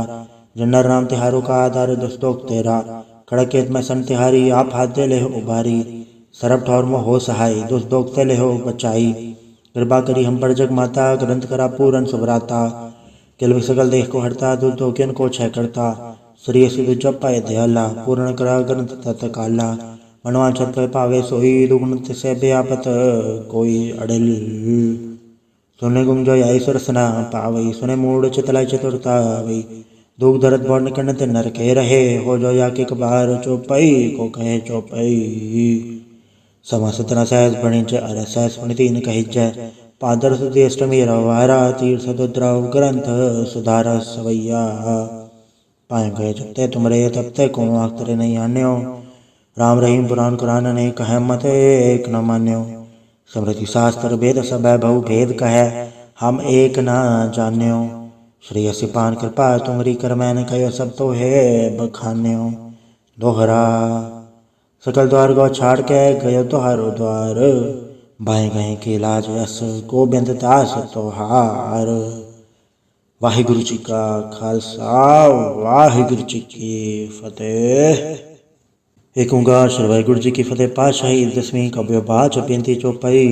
जन्नर राम तिहारों का आधार दुस्तोक तेरा। खड़केत में सन तिहारी आप हाथ दे ले हो उबारी। सरब ठौर में हो सहाय दुस्तोक ते ले हो बचाई। कृपा करी हम पर जग माता ग्रंथ करा पूरन सुभराता। किल सकल देख को हरता दुस्तोकियन को छह करता। श्री सिद्ध जप पाए दयाला पूर्ण करा ग्रंथ तत्काला। मनवांछत पर पावे सोई दुगुण से व्यापत कोई अड़ल। सुने गुम जो ईश्वर सना पावई सुने मूड चितलाई चतुरता वही। दुख दर्द वर्ण कनत नर के रहे हो जो या के कबार चौपाई को कहे चौपाई। समा सतना सहस बणिज अर सहस बणि तीन कहिज। पादर सुधि अष्टमी रवारा तीर्थ दुद्रव ग्रंथ सुधार सवैया। पाए गए जबते तुमरे तबते को आखतरे नहीं आन्यो। राम रहीम पुराण कुरान ने कहे मत एक न मान्यो। स्मृति शास्त्र वेद सब बहु भेद कहे हम एक न जान्यो। श्री सिपान कृपा तुमरी कर मैंने कहो सब तो है बखान्यो। दोहरा सकल द्वार गो छाड़ के गयो तुहारो द्वार। बाएं गए के लाज यस गोबिंद दास तोहार। वाहिगुरु जी का खालसा वाहिगुरु जी की फतेह। एक ओंकार श्री वाहिगुरु जी की फतेह। पातशाही 10वीं कव्य बाच बेनती चौपाई।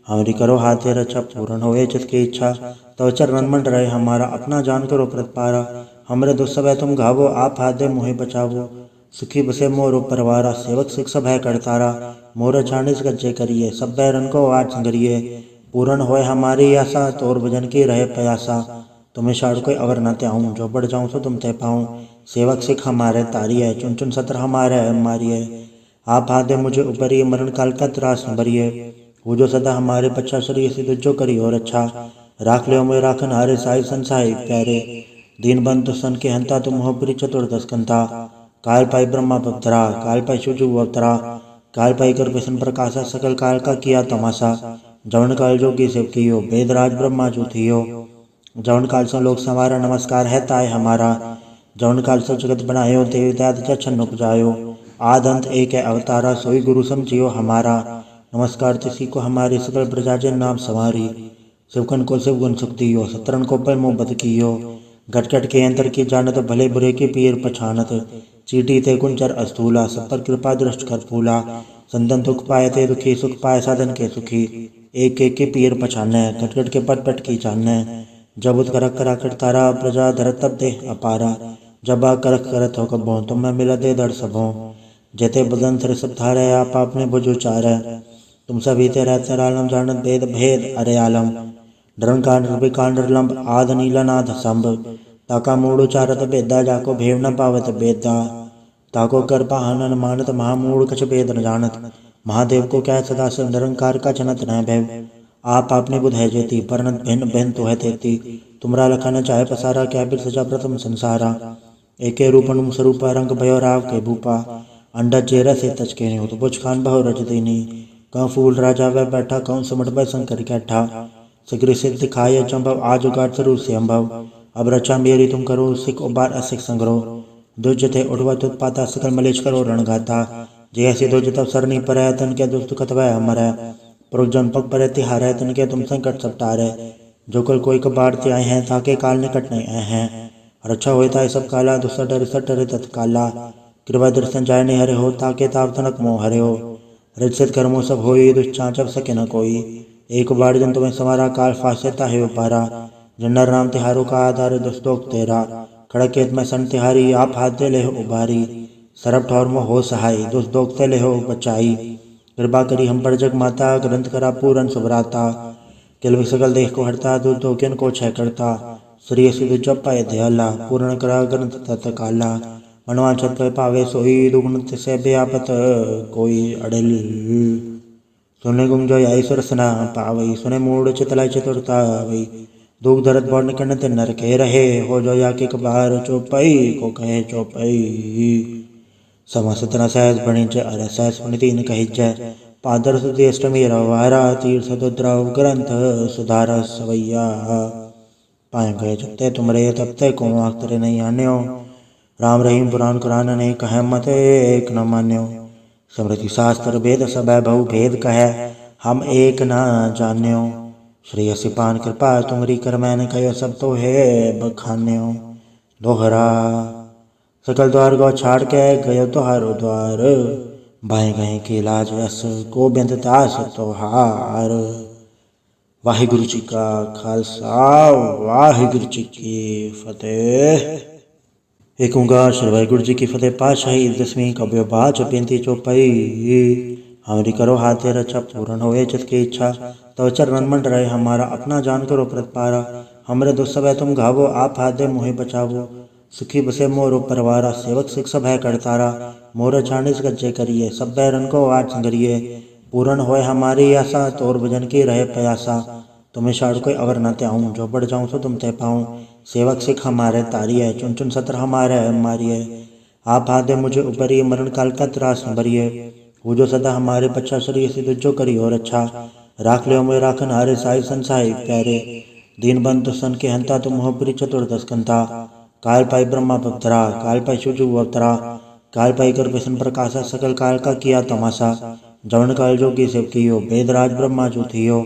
हमारी करो हाथे रक्षा पूर्ण होए चित की इच्छा। तव चरण मंड रहे हमारा अपना जान करो प्रतिपारा। हमरे दुस्सवै तुम घावो आप हाथ दे मोहे बचावो। सुखी बसे मोरो परवारा सेवक सिख सब है करतारा। मोर छानिस गज्जे करिए सब बैरन को आठ संगरिए। पूर्ण होए हमारी आशा तोर भजन की रहे प्यासा। तुम्हें शाड़ कोई अवर न त्याऊँ जो बढ़ जाऊँ सो तुम तय पाऊँ। सेवक सिख हमारे तारिये चुन चुन सत्र हमारे मारिये। आप हाथ दे मुझे ऊपरिए मरण काल का त्रास न भरिए। वो जो सदा हमारे पच्छा शरीर से जो करी और अच्छा। राख ले मोए राखन हारे साई संसाई प्यारे। दीन बंधु सन के हंता तुम हो पुरी चतुर्दश कंता। काल पाई ब्रह्मा पत्थरा काल पाई शुजु अवतरा। काल पाई कर विष्ण प्रकाशा सकल काल का किया तमाशा। जवन काल जोगी शिव कियो वेदराज ब्रह्मा जो थियो। जवन काल से लोक संवारा नमस्कार है ताय हमारा। जवन काल से जगत बनायो देवता छन्न उपजायो। आद अंत एक है अवतारा सोई गुरु समझियो हमारा। नमस्कार तिसी को हमारी सकल प्रजाजन नाम संवारी। शिवकन को शिव गुण सुख दियो सतरन को पर मोहब्बत कियो। घट घट के अंतर की जानत भले बुरे की पीर पछानत। चीटी ते कुंचर अस्थूला सब पर कृपा दृष्ट कर फूला। संतन दुख पाए ते दुखी सुख पाए साधन के सुखी। एक एक के पीर पछाने घट घट के पट पट की चाने। जब उत करक करा कर तारा प्रजा धरत तब दे अपारा। जब आ करक करत हो कबो तुम मैं मिला दे दर सबो। जेते बदन सिर सब थारे आप आपने बुझ उचारे। तुम सभी ते रहते आलम जानत भेद भेद अरे आलम। निरंकार निर्विकार निर्लंब आद नीलनाथ संभ। ताका मूढ़ उचारत बेदा जाको भेव न पावत बेदा। ताको कर पाहन मानत महामूढ़ कछ भेद न जानत। महादेव को क्या सदा से निरंकार का जनत न भैव। आप आपने बुध है जेती परनत भिन्न भिन्न तो है तेती। तुमरा लखन चाहे पसारा क्या बिर सजा प्रथम संसारा। एके रूपन स्वरूप रंग भयो राव के भूपा। अंडा चेहरा से तचके नहीं हो तो बुझ खान बहु रज देनी। कौ फूल राजा वह बैठा कौन सुमट भय शंकर कैठा। शीघ्र सिद्ध दिखाए चंभव आज उगाड़ स्वरूप से अम्भव। अब रचा मेरी तुम करो सिख उबार असिख संग्रह। दुज थे उठवत उत्पाता सकल मलेच करो रणगाता। जैसे दुज तब सरनी पर है तन के दुष्ट कतवै अमर है। पुरुषजन पग पर तिहार है तन के तुम संकट सब टारे। जो कल कोई कबाड़ ते आए हैं ताके काल निकट नहीं आए हैं। रक्षा होता है सब काला दुस्सा डर सटर तत्काला। कृपा दर्शन जाय नहीं हरे हो ताके ताप तनक मोह हरे हो। रजसित कर्मों सब होई दुष्चांचब सके न कोई। एक बार जन तुम्हें समारा काल फासेता है उपारा। जन्नर राम तिहारों का आधार दुष्टोक तेरा। खड़केत में सन तिहारी आप हाथ दे ले हो उबारी। सरब ठौर में हो सहाय दुष्टोक ते ले हो बचाई। कृपा करी हम पर जग माता ग्रंथ करा पूरन सुभराता। किल सकल देख को हरता दुष्टोकिन को छह करता। श्री सिद्ध जप पाए दयाला पूर्ण करा ग्रंथ तत्काला। मनवांचत पे पावे सोई दुगुण से व्यापत कोई अड़ल। सुने गुम जो आई सुरसना पावई सुने मूड चितलाई चतुरता वही। दुख दर्द बौड़ निकलने ते नर के रहे हो जो या के कबार चौपाई को कहे चौपाई। समस्त न सहज बणी जय अर सहज बणी तीन कही जय। पादर सुधी अष्टमी रवारा तीर्थ दुद्रव ग्रंथ सुधार सवैया। पाए गए जबते तुमरे तबते को आखतरे नहीं आन्यो। राम रहीम पुराण कुरान ने कहे मत एक न मान्यो। स्मृति शास्त्र वेद सब बहु भेद कहे हम एक न जान्यो। श्री सिपान कृपा तुमरी कर मैंने कहो सब तो है बखान्यो। दोहरा सकल द्वार गौ छाड़ के गयो तुहारो द्वार। बाएं गए के लाज यस गोबिंद दास तोहार। वाहिगुरु जी का खालसा वाहिगुरु जी की फतेह। एक ओंकार श्री वाहिगुरु जी की फतेह। पातशाही 10वीं कव्य बाच 35 चौपाई। हमारी करो हाथ रक्षा पूर्ण होए चित की इच्छा। तो चरण मंड रहे हमारा अपना जान करो प्रतिपारा। हमरे दुस्सवय तुम घावो आप हाथ दे मोहे बचावो। सुखी बसे मोरो परवारा सेवक सिख सब है करतारा। मोर छानिस गज्जे करिए सब बैरन को आठ संगरिए। पूर्ण होए हमारी आशा तोर भजन की रहे प्रयासा। तुम्हें शाड़ कोई अवर न त्याऊं जो बढ़ जाऊं सो तुम तय पाऊं। सेवक सिख हमारे तारिये चुन चुन सत्र हमारे मारिये। आप हाथ दे मुझे ऊपरी मरण काल का त्रास न भरिए। वो जो सदा हमारे पच्छा शरीर से जो करी और अच्छा। राख लियो मैं राखन हारे साई संसाई प्यारे। दीन बंधु सन के हंता तुम हो पुरी चतुर्दश कंता। काल पाई ब्रह्मा पवतरा काल पाई शुजु अवतरा। काल पाई कर विष्णु प्रकाशा सकल काल का किया तमाशा। जवन काल जोगी शिव कियो वेदराज ब्रह्मा जो थियो।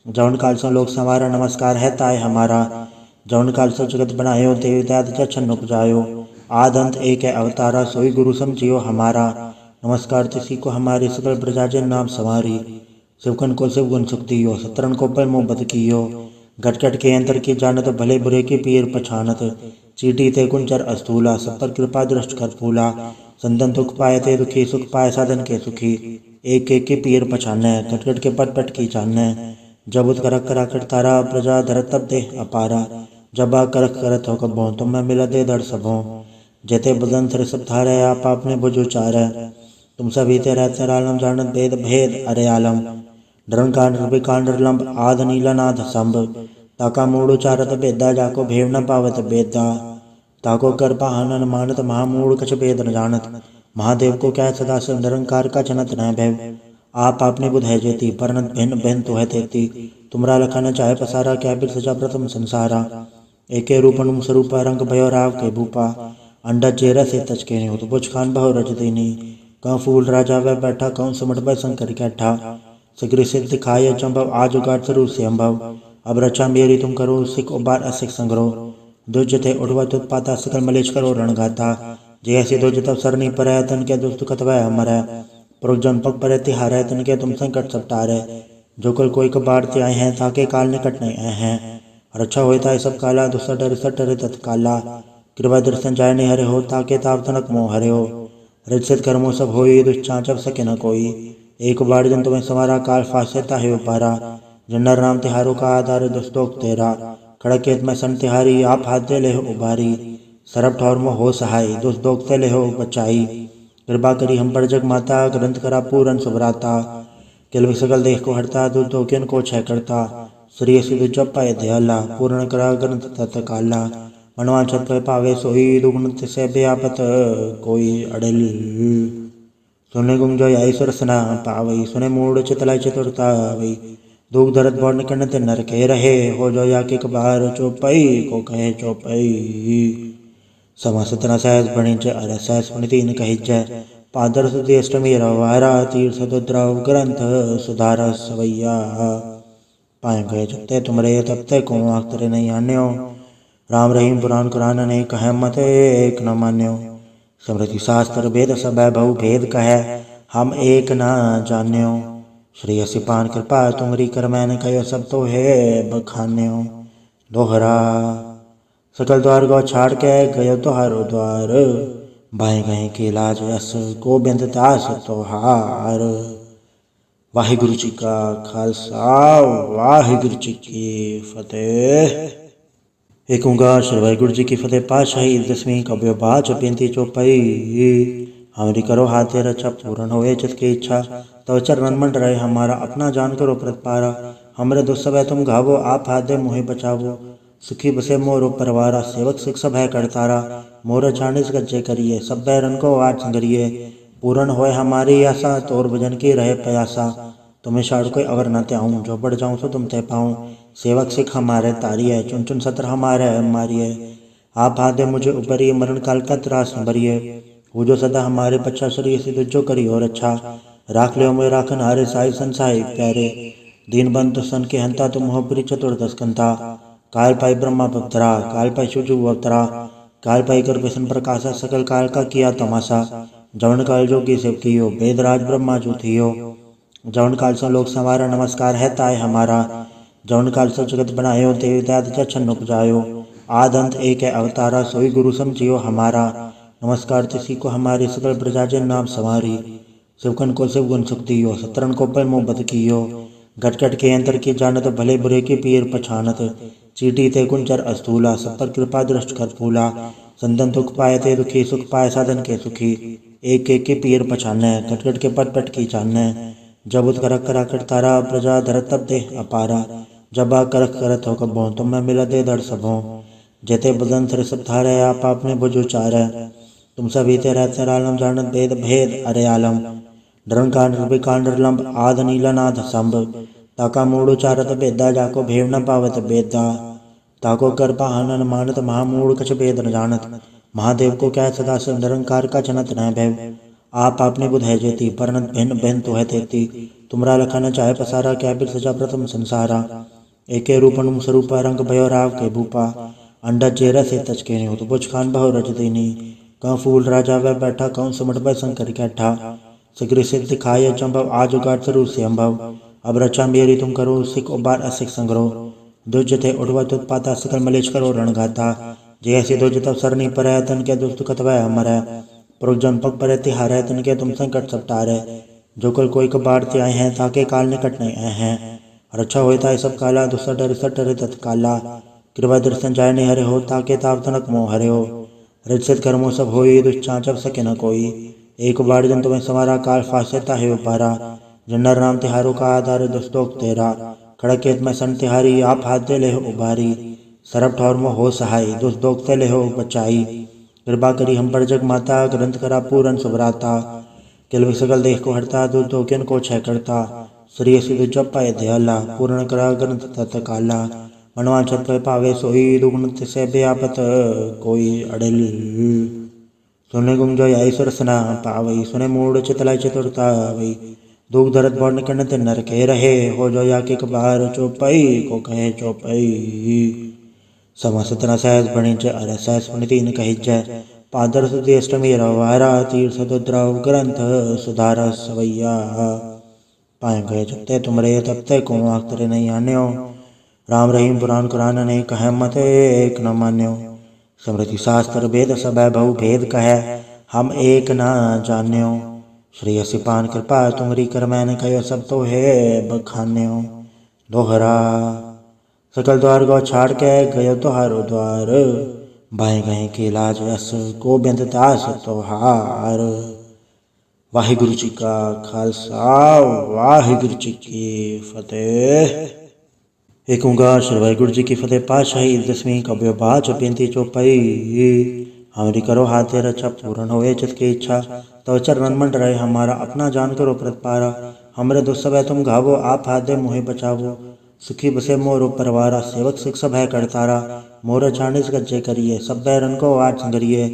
जवन काल से लोक संवारा नमस्कार है ताय हमारा। जवन काल से जगत बनायो देवता छन्न उपजायो। आद अंत एक है अवतारा सोई गुरु समझियो हमारा। नमस्कार तिसी को हमारे सकल प्रजाजन नाम सवारी। शिवकन को शिव गुण सुख दियो सतरन को पर मोहब्बत कियो। घट घट के अंतर की जानत भले बुरे की पीर पछानत। चीटी ते कुंचर अस्तूला सब पर कृपा दृष्ट कर फूला। संतन दुख पाए ते दुखी सुख पाए साधन के सुखी। एक एक के पीर पछाने घट घट के पट पट की जाने। जब उत करक करा कर तारा प्रजा धरत तब दे अपारा। जब आ करक करत हो कबो तुम मैं मिला दे दर सबो। जेते बदन सर सब थारे आप आपने बुझो चारे। तुम सभी ते रहते आलम जानत भेद भेद अरे आलम। डरन कांड विकांड लंब आद नीला नाथ संभ। ताका मूड उचारत बेदा जाको भेव न पावत बेदा। ताको कर पाहनन मानत महामूड कछ भेद न जानत। महादेव को क्या सदा से निरंकार का जनत न भैव। आप आपने बुध है जेती परनत भिन्न भिन्न तो है तेती। तुमरा लखन चाहे पसारा क्या बिर सजा प्रथम संसारा। एके रूपन स्वरूप रंग भयो राव के भूपा। अंडा चेहरा से तच के नहीं हो तो बुझ खान बहु रज देनी। कहूँ फूल राजा वह बैठा कहूँ सुमट भय शंकर कैठा। शीघ्र सिद्ध दिखाए चंभव आज उगाड़ सरू से अम्भव। अब रचा मेरी तुम करो सिख उबार असिख संग्रो। दुज थे उठवत उत्पाता सकल मलेच करो रणगाता। जैसे दुज तब सरनी पर है तन के दुष्ट कतवै अमर है। पुरुषजन पग पर तिहार है तन के तुम संकट सब टारे। जो कल कोई कबाड़ ते आए हैं ताके काल निकट नहीं आए हैं। रक्षा होता है सब काला दुस्सा डर सटर तत्काला। कृपा दर्शन जाय नहीं हरे हो ताके ताप तनक मोह हरे हो। रजसित कर्मों सब होई दुष्चांचब सके न कोई। एक बार जन तुम्हें समारा काल फासेता है उपारा। जन्नर राम तिहारों का आधार दुष्टोक तेरा। खड़केत में सन तिहारी आप हाथ दे ले हो उबारी। सरब ठौर में हो सहाय दुष्टोक ते ले हो बचाई। कृपा करी हम पर जग माता ग्रंथ करा पूरन सुभराता। किल सकल देख को हरता दुष्टोकिन को छह करता। श्री सिद्ध जप पाए दयाला पूर्ण करा ग्रंथ तत्काला। मनवांचत पे पावे सोई दुगुण से व्यापत कोई अड़ल। सुने गुम जो आई सुरसना पावई सुने मूड चितलाई चतुरता वही। दुख दर्द बौड़ निकलने ते नर के रहे हो जो या के कबार चौपाई को कहे चौपाई। समासतना सहज भणिज अर सहज पुनितीन कहिजय पादर सुति अष्टमी रवारा तीर्थ दुद्रव ग्रंथ सुधार सवैया पाए गए जबते तुमरे तबते को आखतरे नहीं आन्यो राम रहीम पुराण कुरान ने कह मत एक न मान्यो स्मृति शास्त्र भेद सब बहु भेद कह हम एक न जान्यो श्री सिपान कृपा तुमरी कर मैंने कहो सब तो है बखान्यो दोहरा सकल द्वार गौ छाड़ के गयो तोहारो द्वार बाएं गए के लाज यस गोबिंद दास तोहार। वाहिगुरु जी का खालसा वाहिगुरु जी की फतेह। एक ओंकार श्री वाहिगुरु जी की फतेह। पातशाही 10वीं कव्य बाच बेनती चौपाई हमारी करो हाथे रक्षा पूर्ण होए जिसकी इच्छा तव चरणन मंड रहे हमारा अपना जान करो प्रतिपारा हमरे दुस्सवय तुम घावो आप हाथ दे मोहि बचावो सुखी बसे मोरो परवारा सेवक सिख सब है करतारा मोर चाणिस गज्जे करिए सब बैरन को आठ संगरिए पूर्ण होए हमारी आशा तोर भजन की रहे प्रयासा तुम्हें शाड़ कोई अवर न त्याऊँ जो बढ़ जाऊँ तो तुम तय पाऊँ सेवक सिख हमारे तारिये चुन चुन सत्र हमारे मारिए आप हाथ दे मुझे ऊपरी मरण काल का त्रास न भरिए वो जो सदा हमारे पच्छा शरीर से जो करी और अच्छा राख ले मैं राखन हारे साई संसाई प्यारे दीन बंधु सन के हंता तुम हो पुरी चतुर्दश कंता काल पाई ब्रह्मा भक्तरा काल पाई शुजु अवतरा काल पाई कर विष्णु प्रकाशा सकल काल का किया तमाशा जवन काल जोगी शिव कियो वेदराज ब्रह्मा जो थियो जवन काल से लोक संवारा नमस्कार है ताय हमारा जवन काल से जगत बनायो देव दैत छन्न उपजायो आद अंत एक है अवतारा सोई गुरु समझियो हमारा नमस्कार तिसी को हमारे सकल प्रजाजन नाम सवारी शिवकन को शिव गुण सुख दियो सतरन को पर मोहब्बत कियो घट घट के अंतर की जानत भले बुरे की पीर पछानत चीटी ते कुंचर अस्थूला सब पर कृपा दृष्ट कर फूला संतन दुख पाए ते दुखी सुख पाए साधन के सुखी एक एक के पीर पछाने घट घट के पट पट की चाने जब उत करक करा कर तारा प्रजा धरत तब दे अपारा जब आ करक करत हो कबो तुम मैं मिला दे दर सबो जेते बदन सर सब थारे आप आपने बुझो चारे तुम सभी ते रहते आलम जानत भेद भेद अरे आलम डरन कांड कांड लंब आद नीलनाथ संभ ताका मूड़ उचारत बेदा जाको भेव न पावत बेदा ताको कर पाहनन मानत महामूड़ कछ भेद न जानत महादेव को क्या सदा से निरंकार का जनत न भैव आप आपने बुधाय जेती परनत भिन्न भिन्न तो है तेती तुमरा लखन चाहे पसारा क्या बिर सजा प्रथम संसारा एके रूपन स्वरूप रंग भयो राव के भूपा अंडा चेहरा से तचके नहीं हो तो बुझ खान बहु रच देनी कौ फूल राजा वह बैठा कौन सुमट बै शंकर कैठा सिगरी सिद्ध दिखाए चंभव आज उगाड़ सरू से अम्भव अब रचा मेरी तुम करो सिख उबार असिख संग्रो दुज थे उठवत उत्पाता सकल मलेश करो रणगाता जे ऐसी दुज तब सरनी पर है तन के दुष्ट कतवय अमर है पुरुषजन पग पर तिहार है तन के तुम संकट सब तार है जो कल कोई कबाड़ते आए हैं ताके काल निकट नहीं आए हैं रक्षा होता है सब काला दुस्सा डर सटर तत्काला कृपा दर्शन जाय नहीं हरे हो ताके ताव तनक मोह हरे हो रजत कर्मों सब होई दुष्चांचब सके न कोई एक बार जन तुम्हें समारा काल फास्यता है उपारा जन्नर नाम तिहारों का आधार दुस्तोक तेरा खड़केत में सन तिहारी आप हाथ दे ले हो उबारी सरब ठौर में हो सहाय दुस्तोक ते ले हो बचाई कृपा करी हम पर जग माता ग्रंथ करा पूरन सुभराता किल सकल देख को हरता दुर्दोकिन को छह करता श्री सिद्ध जप पाए दयाला पूर्ण करा ग्रंथ तत्काला मनवा छत पे पावे सोई दुगुण से व्यापत कोई अड़ल सुने गुम जो ईश्वर सना पावई सुने मूड चितलाई चतुरता वही दुख दर्द बौन कन ते नर के रहे हो जो या के बार चौपाई को कहे चौपाई समसतना सहज भणिज अर सहज पुनितीन कहिजय पादर सुति अष्टमी रवारा तीर्थ दुद्रव ग्रंथ सुधार सवैया पाए गए जबते तुमरे तबते को आखतरे नहीं आन्यो राम रहीम पुराण कुरान ने कह मत एक न मान्यो स्मृति शास्त्र भेद सब बहु भेद कह हम एक न जान्यो श्री सिपान कृपा तुमरी कर मैंने कहो सब तो है बखान्यो दोहरा सकल द्वार गौ छाड़ के गयो तोहारो द्वार बाएं गए के लाज यस गोबिंद दास तोहार। वाहिगुरु जी का खालसा वाहिगुरु जी की फतेह। एक ओंकार श्री वाहिगुरु जी की फतेह। पातशाही 10वीं कव्य बाच बेनती चौपाई हमारी करो हाथे रक्षा पूर्ण होए जिसकी इच्छा तव चरणन मंड रहे हमारा अपना जान करो प्रतिपारा हमरे दुस्सवय तुम घावो आप हाथ दे मोहि बचावो सुखी बसे मोर परवारा, सेवक सिख सब है करतारा। मोर चाणिस गज्जे करिए, सब बैरन को आठ संगरिए।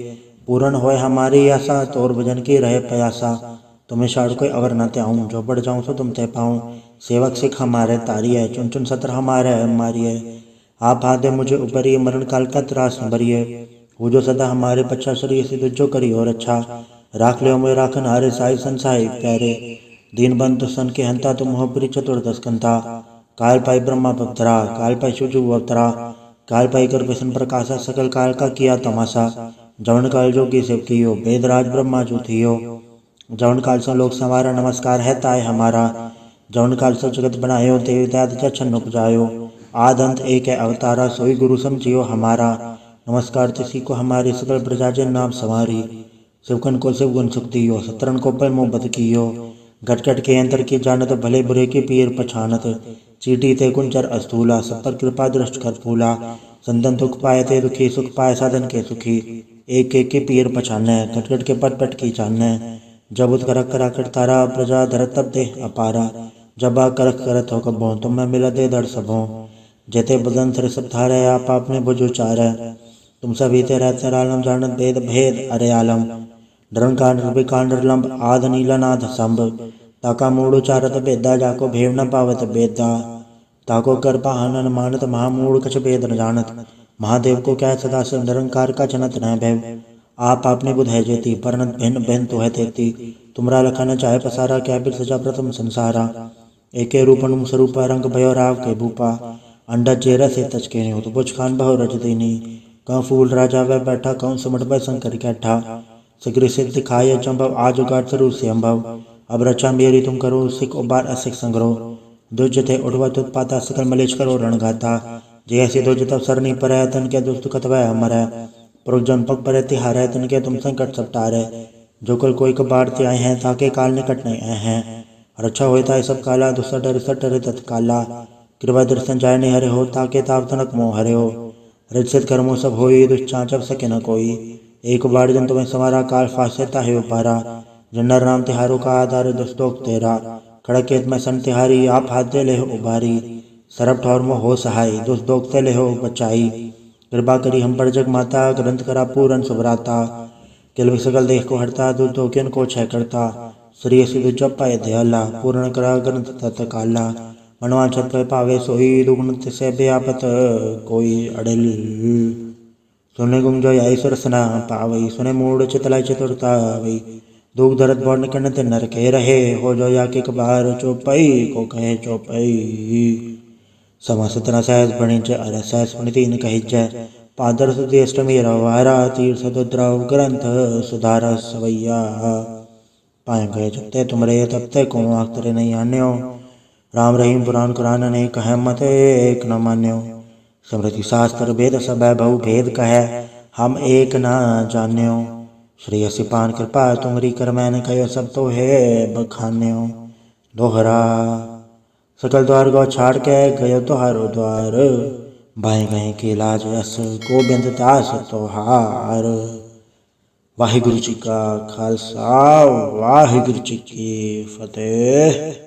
पूरन होए हमारी आशा, तोर भजन की रहे प्यासा। तुम्हें शाड़ कोई अवर न त्याऊं, जो बढ़ जाऊं सो तुम ते पाऊं। सेवक सिख हमारे तारिये, चुन चुन सत्र हमारे मारिये। आप हाथ दे मुझे ऊपरिए, मरण काल का त्रास न भरिए। वो जो सदा हमारे पच्छा, शरीर से तुझो करी और अच्छा। राख लियो मोए राखन हारे, साई संसाई प्यारे। दीन बंधु सन के हंता, तुम हो पुरी चतुर्दश कंता। काल पाई ब्रह्मा पवतरा, काल पाई शिवजू अवतरा। काल पाई कर व्यसन प्रकाशा, सकल काल का किया तमाशा। जवन काल जोगी शिव कियो, वेदराज ब्रह्मा जो थियो। जवन काल से लोक संवारा, नमस्कार है ताय हमारा। जवन काल से जगत बनायो, देव दैत्य छन्न उपजायो। आद अंत एक है अवतारा, सोई गुरु समझियो हमारा। नमस्कार तिसी को हमारी, सकल प्रजा जन नाम सवारी। शिवकन को शिव गुण सुख दियो, सत्रन को पल मुँह बद कियो। घट घट के अंतर की जानत, भले बुरे की पीर पछानत। चीटी ते कुंचर अस्थूला, सब पर कृपा दृष्ट कर फूला। संतन दुख पाए ते दुखी, सुख पाए साधन के सुखी। एक एक के पीर पछाने, घट घट के पट पट की जाने। जब उत करक करा कर तारा, प्रजा धरत तब दे अपारा। जब आ करक करत हो कबो, तुम मैं मिला दे धड़ सबो। जेते बदन थर सब थारे, आप आपने बुझो चारे। तुम सभी ते रहते आलम, जानत भेद भेद अरे आलम। डरन कांडर विकांडर लंब, आद नीला नाथ संभ। ताका मूड़ उचारत बेदा, जाको भेव न पावत बेदा। ताको कर पाहनन मानत, महामूढ़ कछ भेद न जानत। महादेव को क्या सदा से, निरंकार का जनत न भैव। आप आपने बुध है जेती, परनत भिन्न भिन्न तो है तेती। तुमरा लखन चाहे पसारा, क्या बिर सजा प्रथम संसारा। एके रूपन स्वरूप, रंग भयो राव के भूपा। अंडा चेहरा से तच के नहीं, तो बुझ खान बहु रज देनी। कहूँ फूल राजा वह बैठा, कहूँ सुमट भय शंकर कैठा। शीघ्र सिद्ध दिखाए चंभव, आज उगाड़ स्वरूप से अम्भव। अब रचा मेरी तुम करो, सिख उबार असिख संग्रहो। दुज थे उठवत उत्पाता, सकल मलेच करो रणगाता। जे ऐसी दुज तब सरनी पर है, तन के दुष्ट कतवै अमर है। पुरुष जन पग पर तिहार है, तन के तुम संकट सब टारे। जो कल कोई कबाड़ ते आए हैं, ताके काल निकट नहीं आए हैं। रक्षा होता है सब काला, दुष्ट डर सटर तत्काला। कृपा दर्शन जाय नहीं हरे हो, ताके ताव तनक मोह हरे हो। रजसित कर्मों सब होई, दुष्चांचव सके न कोई। एक बार जन तुम्हें समारा, काल फास्यता है उपारा। जन्नर नाम तिहारों का आधार, दुष्टोक तेरा। खड़केत में सन तिहारी, आप हाथ दे ले हो उबारी। सरब ठौर में हो सहाय, दुष्ट दोग ते ले हो बचाई। कृपा करी हम पर जग माता, ग्रंथ करा पूरन सुभराता। किल सकल देह को हरता, दुष्ट दोग्यन को छय करता। श्री सिद्धु जप पाए दयाला, पूर्ण करा ग्रंथ तत्काला। मनवा छत पे पावे सोई, दुगुण से व्यापत कोई अड़िल। सुने गुम जो आई सुरसना पावई, सुने मूड चितलाई चतुरता वही। दुख दर्द बौन कनत नर के रहे, हो जो या के कबार चौपाई को कहे चौपाई। समा सतना सहज बणि जय, अर सहज बणि तीन कही जय। पादर सुधी अष्टमी रवारा, तीर सदुद्रव ग्रंथ सुधार सवैया। पाए गए जबते तुमरे, तबते को आखतरे नहीं आन्यो। राम रहीम पुराण कुरान अनेक है, मत एक न मान्यो। स्मृति शास्त्र वेद सब बहु भेद कहे, हम एक न जान्यो। श्री असी पान कृपा तुमरी, कर मैंने कहो सब तो है बखान्यो। दोहरा सकल द्वार गौ छाड़ के, गयो तुहारो द्वार। बाएं गए के लाज यस, गोबिंद दास तोहार। वाहिगुरु जी का खालसा, वाहिगुरु जी की फतेह।